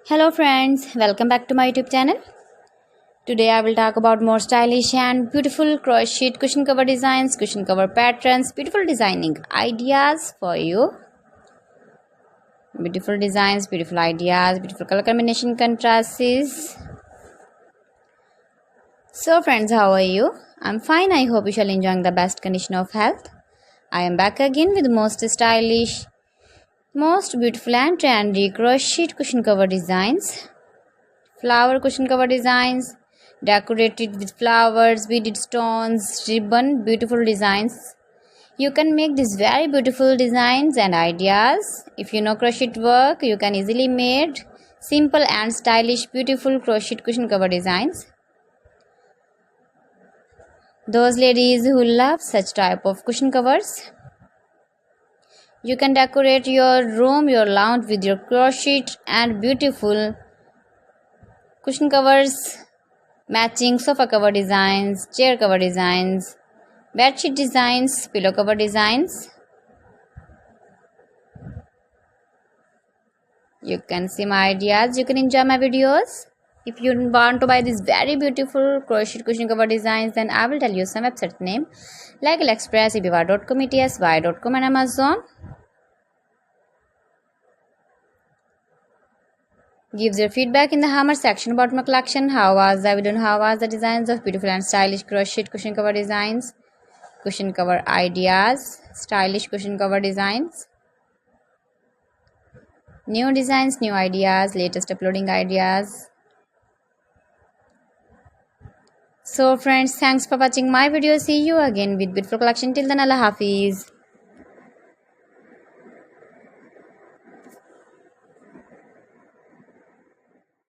Hello friends, welcome back to my YouTube channel. Today I will talk about more stylish and beautiful crochet cushion cover designs, cushion cover patterns, beautiful designing ideas for you. Beautiful designs, beautiful ideas, beautiful color combination contrasts. So friends, how are you? I'm fine. I hope you shall enjoy the best condition of health. I am back again with most stylish, most beautiful and trendy crochet cushion cover designs. Flower cushion cover designs, decorated with flowers, beaded stones, ribbon, beautiful designs. You can make these very beautiful designs and ideas. If you know crochet work, you can easily make simple and stylish beautiful crochet cushion cover designs. Those ladies who love such type of cushion covers, you can decorate your room, your lounge with your crochet and beautiful cushion covers, matching sofa cover designs, chair cover designs, bedsheet designs, pillow cover designs. You can see my ideas, you can enjoy my videos. If you want to buy these very beautiful crochet cushion cover designs, then I will tell you some website name like AliExpress, eBay.com, etsy.com and Amazon. Gives your feedback in the hammer section about my collection. How was the video and how was the designs of beautiful and stylish crochet cushion cover designs, cushion cover ideas, stylish cushion cover designs, new designs, new ideas, latest uploading ideas. So friends, thanks for watching my video. See you again with beautiful collection. Till then, Allah Hafiz.